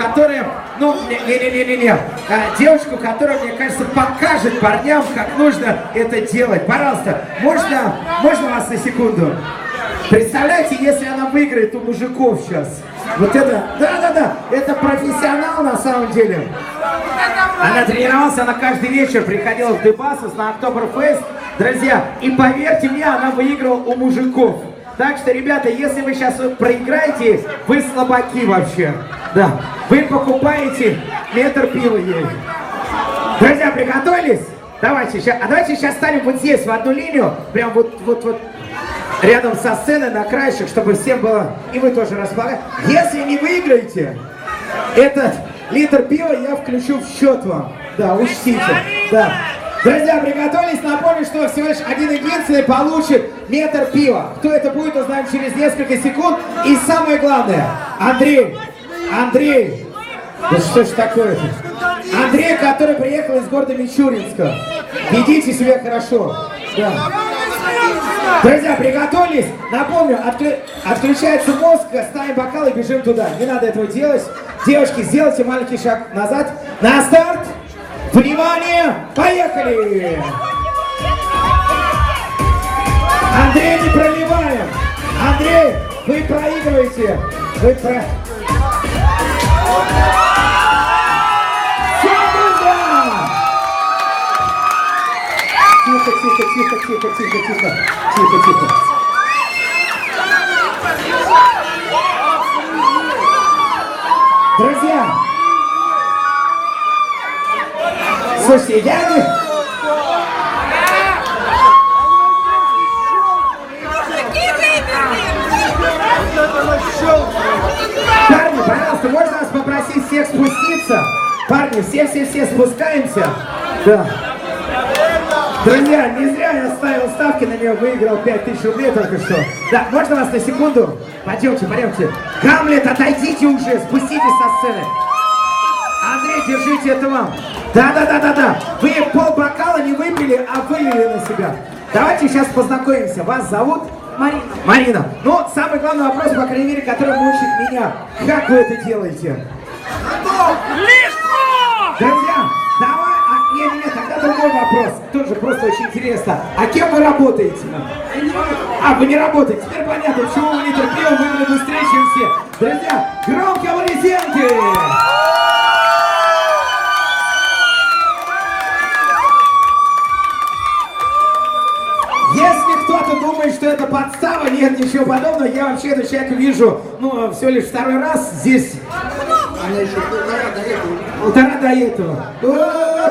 которая, ну, девочку, которая, мне кажется, покажет парням, как нужно это делать. Пожалуйста, можно вас на секунду? Представляете, если она выиграет у мужиков сейчас? Вот это, да, это профессионал на самом деле. Она тренировалась, она каждый вечер приходила в Дебасус на Октоберфест. Друзья, и поверьте мне, она выиграла у мужиков. Так что, ребята, если вы сейчас проиграете, вы слабаки вообще. Да, вы покупаете метр пива ей. Друзья, приготовились? Давайте сейчас станем вот здесь, в одну линию. Прям вот рядом со сценой, на краешек, чтобы всем было... И вы тоже располагаете. Если не выиграете, этот литр пива я включу в счет вам. Да, учтите. Да. Друзья, приготовились. Напомню, что всего лишь один-единственный получит метр пива. Кто это будет, узнаем через несколько секунд. И самое главное, Андрей, да что ж такое-то? Андрей, который приехал из города Мичуринска. Ведите себя хорошо. Да. Друзья, приготовились. Напомню, отключается мозг, ставим бокал и бежим туда. Не надо этого делать. Девушки, сделайте маленький шаг назад. На старт. Внимание, поехали! Андрей, не проливаем! Андрей, вы проигрываете! Все, друзья! Тихо. Друзья! Слушайте, Парни, пожалуйста, можно вас попросить всех спуститься? Парни, все спускаемся. Да. Друзья, не зря я ставил ставки на нее, выиграл 5000 рублей только что. Да, можно вас на секунду? Пойдемте. Гамлет, отойдите уже, спуститесь со сцены. Андрей, держите это вам. Да. Вы полбокала не выпили, а вылили на себя. Давайте сейчас познакомимся. Вас зовут? Марина. Ну, самый главный вопрос, по крайней мере, который мучит меня. Как вы это делаете? Легко! Друзья, давай... Нет, тогда другой вопрос. Тоже просто очень интересно. А кем вы работаете? Вы не работаете. Теперь понятно, почему вы литр пива выиграли быстрее, чем все. Друзья, громко аплодисменты! Если кто-то думает, что это подстава, нет, ничего подобного. Я вообще этого человека вижу, всего лишь второй раз здесь. Она еще полтора до этого.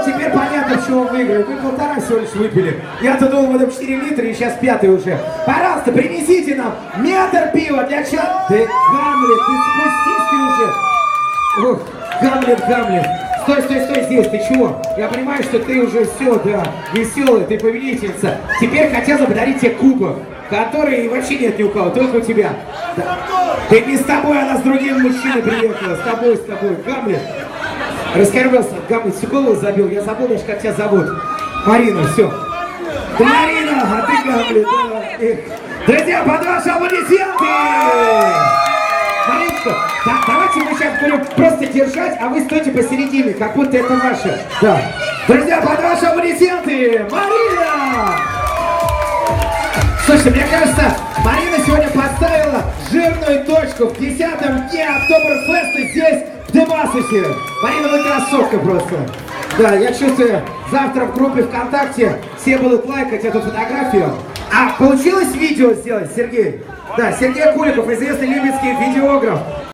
Теперь понятно, почему вы выиграли. Вы полтора всего лишь выпили. Я-то думал, это 4 литра, и сейчас 5 уже. Пожалуйста, принесите нам метр пива для чего? Ты, Гамлет, ты спустись ты уже. Ох, Гамлет. Стой здесь, ты чего? Я понимаю, что ты уже все, да, веселая, ты повелительница. Теперь хотел бы подарить тебе кубок, который вообще нет ни у кого, только у тебя. Да. Ты не с тобой, она с другим мужчиной приехала, с тобой. Гамлет. Расскажи, пожалуйста, Гамлет всю голову забил, я забыл даже, как тебя зовут. Марина, все. Да, Марина, а ты Гамлет, да. Друзья, под ваши аплодисменты! Мариночка, давайте мы сейчас будем просто держать, а вы стойте посередине, как будто это ваше. Да. Друзья, под ваши аплодисменты! Марина! Слушайте, мне кажется, Марина сегодня поставила жирную точку в 10-м дне Октоберфеста здесь, в Дебасусе. Марина, вы красотка просто. Да, я чувствую, завтра в группе ВКонтакте все будут лайкать эту фотографию. А получилось видео сделать, Сергей? Да, Сергей Куликов, известный липецкий видеограф.